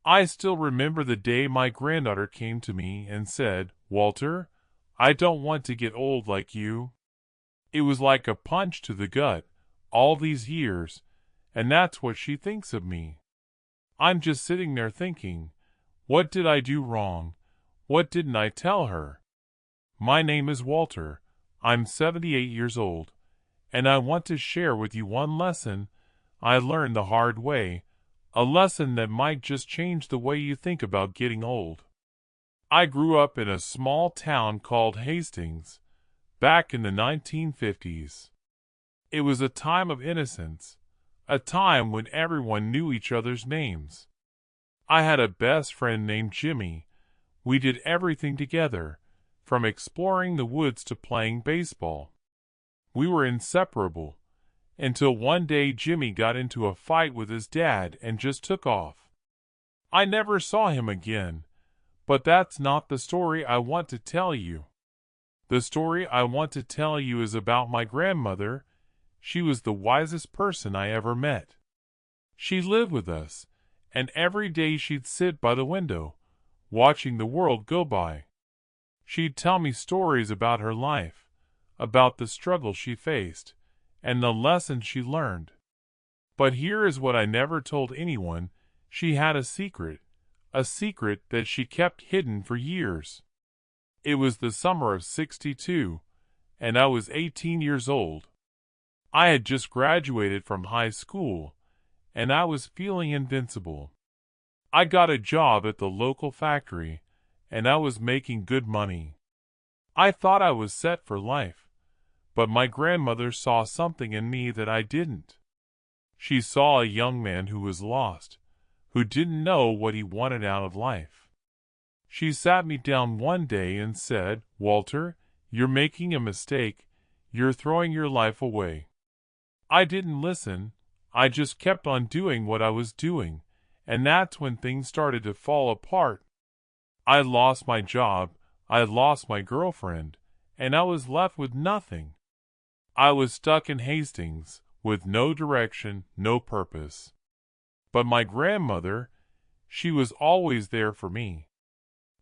I still remember the day my granddaughter came to me and said, "Walter, I don't want to get old like you." It was like a punch to the gut, all these years, and that's what she thinks of me. I'm just sitting there thinking, what did I do wrong? What didn't I tell her? My name is Walter. I'm 78 years old, and I want to share with you one lesson I learned the hard way, a lesson that might just change the way you think about getting old. I grew up in a small town called Hastings, back in the 1950s. It was a time of innocence, a time when everyone knew each other's names. I had a best friend named Jimmy. We did everything together, from exploring the woods to playing baseball. We were inseparable, until one day Jimmy got into a fight with his dad and just took off. I never saw him again, but that's not the story I want to tell you. The story I want to tell you is about my grandmother. She was the wisest person I ever met. She lived with us, and every day she'd sit by the window, watching the world go by. She'd tell me stories about her life, about the struggles she faced, and the lessons she learned. But here is what I never told anyone. She had a secret that she kept hidden for years. It was the summer of '62, and I was 18 years old. I had just graduated from high school, and I was feeling invincible. I got a job at the local factory, and I was making good money. I thought I was set for life, but my grandmother saw something in me that I didn't. She saw a young man who was lost, who didn't know what he wanted out of life. She sat me down one day and said, "Walter, you're making a mistake. You're throwing your life away." I didn't listen. I just kept on doing what I was doing, and that's when things started to fall apart. I lost my job, I lost my girlfriend, and I was left with nothing. I was stuck in Hastings, with no direction, no purpose. But my grandmother, she was always there for me.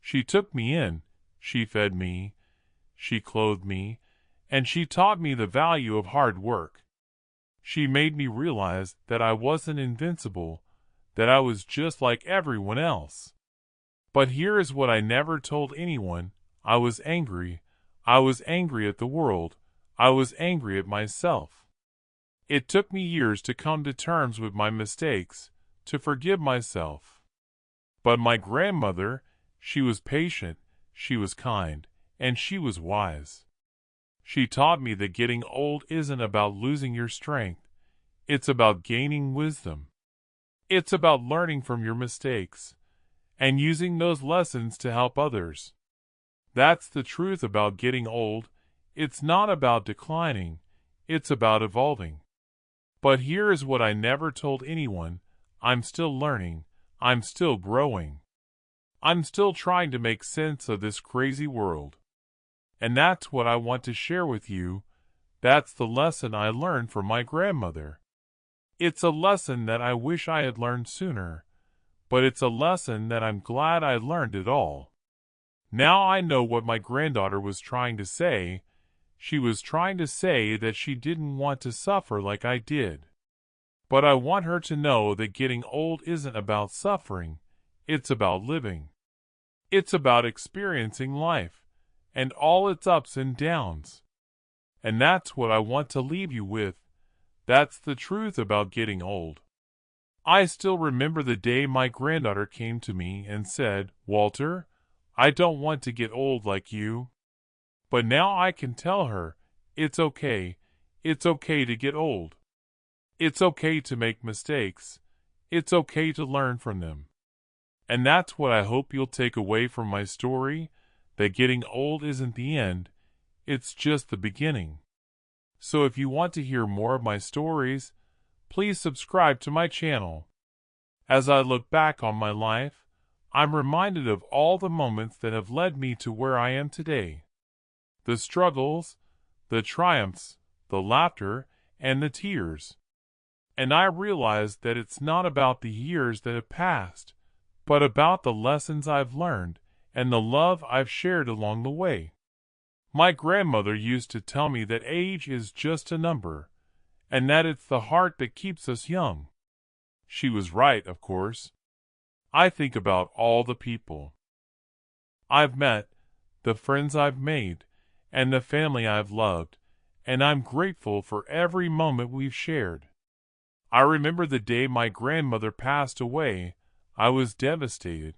She took me in, she fed me, she clothed me, and she taught me the value of hard work. She made me realize that I wasn't invincible, that I was just like everyone else. But here is what I never told anyone. I was angry. I was angry at the world. I was angry at myself. It took me years to come to terms with my mistakes, to forgive myself. But my grandmother, she was patient, she was kind, and she was wise. She taught me that getting old isn't about losing your strength. It's about gaining wisdom. It's about learning from your mistakes and using those lessons to help others. That's the truth about getting old. It's not about declining. It's about evolving. But here is what I never told anyone. I'm still learning. I'm still growing. I'm still trying to make sense of this crazy world. And that's what I want to share with you. That's the lesson I learned from my grandmother. It's a lesson that I wish I had learned sooner, but it's a lesson that I'm glad I learned it all. Now I know what my granddaughter was trying to say. She was trying to say that she didn't want to suffer like I did. But I want her to know that getting old isn't about suffering. It's about living. It's about experiencing life and all its ups and downs. And that's what I want to leave you with. That's the truth about getting old. I still remember the day my granddaughter came to me and said, "Walter, I don't want to get old like you." But now I can tell her, it's okay. It's okay to get old. It's okay to make mistakes. It's okay to learn from them. And that's what I hope you'll take away from my story, that getting old isn't the end, it's just the beginning. So if you want to hear more of my stories, please subscribe to my channel. As I look back on my life, I'm reminded of all the moments that have led me to where I am today. The struggles, the triumphs, the laughter, and the tears. And I realize that it's not about the years that have passed, but about the lessons I've learned and the love I've shared along the way. My grandmother used to tell me that age is just a number, and that it's the heart that keeps us young. She was right, of course. I think about all the people I've met, the friends I've made, and the family I've loved, and I'm grateful for every moment we've shared. I remember the day my grandmother passed away. I was devastated.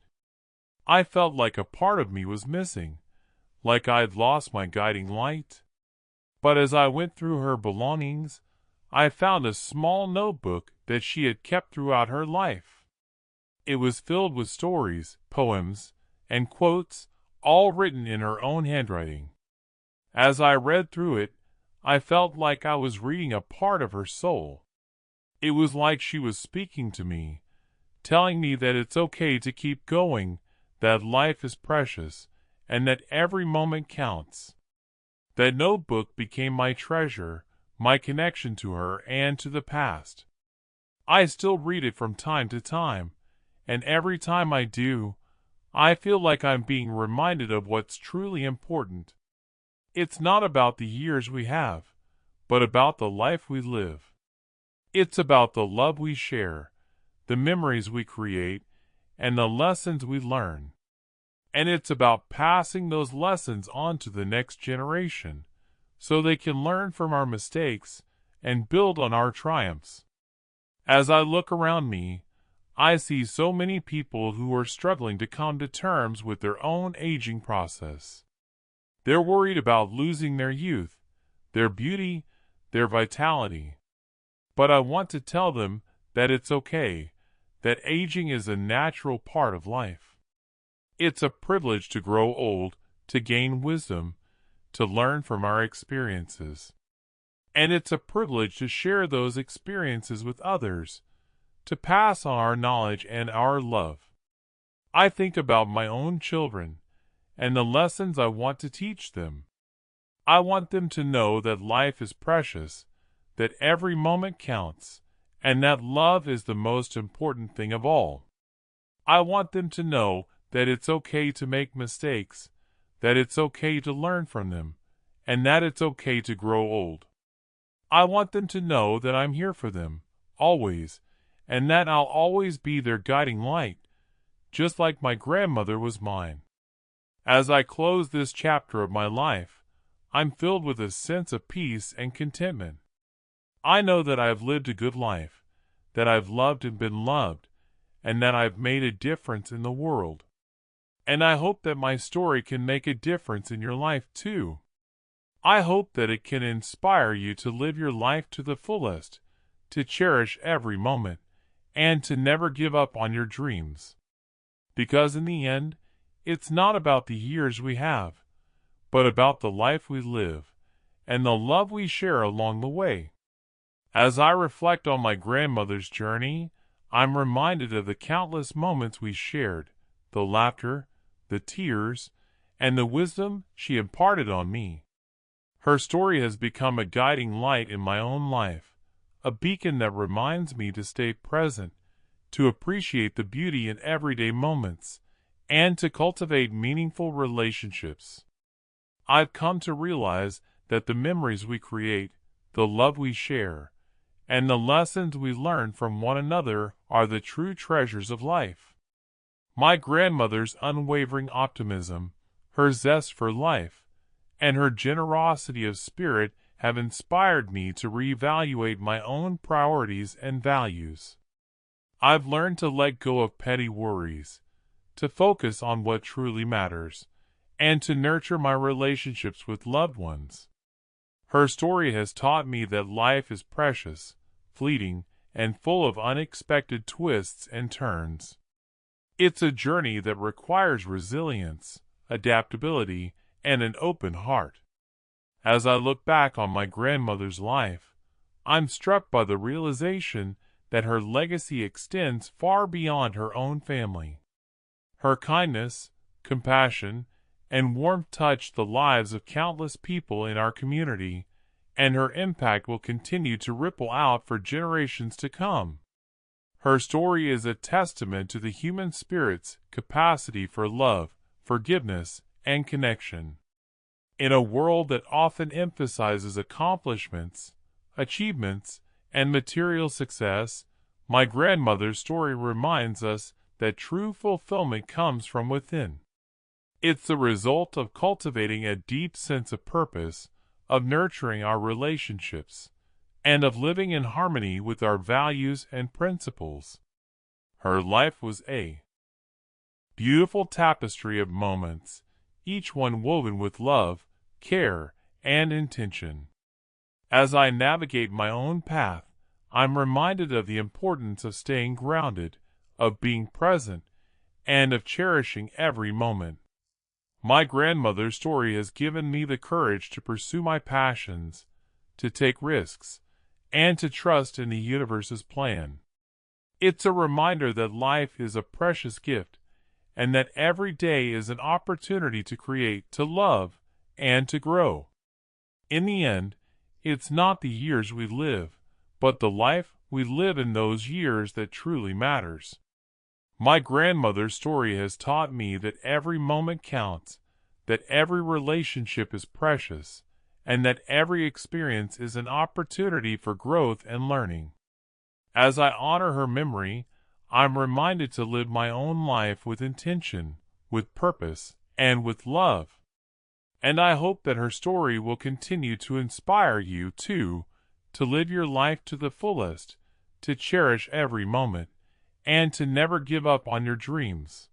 I felt like a part of me was missing, like I'd lost my guiding light. But as I went through her belongings, I found a small notebook that she had kept throughout her life. It was filled with stories, poems, and quotes, all written in her own handwriting. As I read through it, I felt like I was reading a part of her soul. It was like she was speaking to me, telling me that it's okay to keep going, that life is precious, and that every moment counts. That notebook became my treasure, my connection to her and to the past. I still read it from time to time, and every time I do, I feel like I'm being reminded of what's truly important. It's not about the years we have, but about the life we live. It's about the love we share, the memories we create, and the lessons we learn. And it's about passing those lessons on to the next generation, so they can learn from our mistakes and build on our triumphs. As I look around me, I see so many people who are struggling to come to terms with their own aging process. They're worried about losing their youth, their beauty, their vitality. But I want to tell them that it's okay, that aging is a natural part of life. It's a privilege to grow old, to gain wisdom, to learn from our experiences. And it's a privilege to share those experiences with others, to pass on our knowledge and our love. I think about my own children and the lessons I want to teach them. I want them to know that life is precious, that every moment counts, and that love is the most important thing of all. I want them to know that it's okay to make mistakes, that it's okay to learn from them, and that it's okay to grow old. I want them to know that I'm here for them, always, and that I'll always be their guiding light, just like my grandmother was mine. As I close this chapter of my life, I'm filled with a sense of peace and contentment. I know that I've lived a good life, that I've loved and been loved, and that I've made a difference in the world. And I hope that my story can make a difference in your life too. I hope that it can inspire you to live your life to the fullest, to cherish every moment, and to never give up on your dreams. Because in the end, it's not about the years we have, but about the life we live, and the love we share along the way. As I reflect on my grandmother's journey, I'm reminded of the countless moments we shared, the laughter, the tears, and the wisdom she imparted on me. Her story has become a guiding light in my own life, a beacon that reminds me to stay present, to appreciate the beauty in everyday moments, and to cultivate meaningful relationships. I've come to realize that the memories we create, the love we share, and the lessons we learn from one another are the true treasures of life. My grandmother's unwavering optimism, her zest for life, and her generosity of spirit have inspired me to reevaluate my own priorities and values. I've learned to let go of petty worries, to focus on what truly matters, and to nurture my relationships with loved ones. Her story has taught me that life is precious, fleeting, and full of unexpected twists and turns. It's a journey that requires resilience, adaptability, and an open heart. As I look back on my grandmother's life, I'm struck by the realization that her legacy extends far beyond her own family. Her kindness, compassion, and warmth touched the lives of countless people in our community, and her impact will continue to ripple out for generations to come. Her story is a testament to the human spirit's capacity for love, forgiveness, and connection. In a world that often emphasizes accomplishments, achievements, and material success, my grandmother's story reminds us that true fulfillment comes from within. It's the result of cultivating a deep sense of purpose, of nurturing our relationships, and of living in harmony with our values and principles. Her life was a beautiful tapestry of moments, each one woven with love, care, and intention. As I navigate my own path, I'm reminded of the importance of staying grounded, of being present, and of cherishing every moment. My grandmother's story has given me the courage to pursue my passions, to take risks, and to trust in the universe's plan. It's a reminder that life is a precious gift, and that every day is an opportunity to create, to love, and to grow. In the end, it's not the years we live, but the life we live in those years that truly matters. My grandmother's story has taught me that every moment counts, that every relationship is precious, and that every experience is an opportunity for growth and learning. As I honor her memory, I'm reminded to live my own life with intention, with purpose, and with love. And I hope that her story will continue to inspire you, too, to live your life to the fullest, to cherish every moment, and to never give up on your dreams.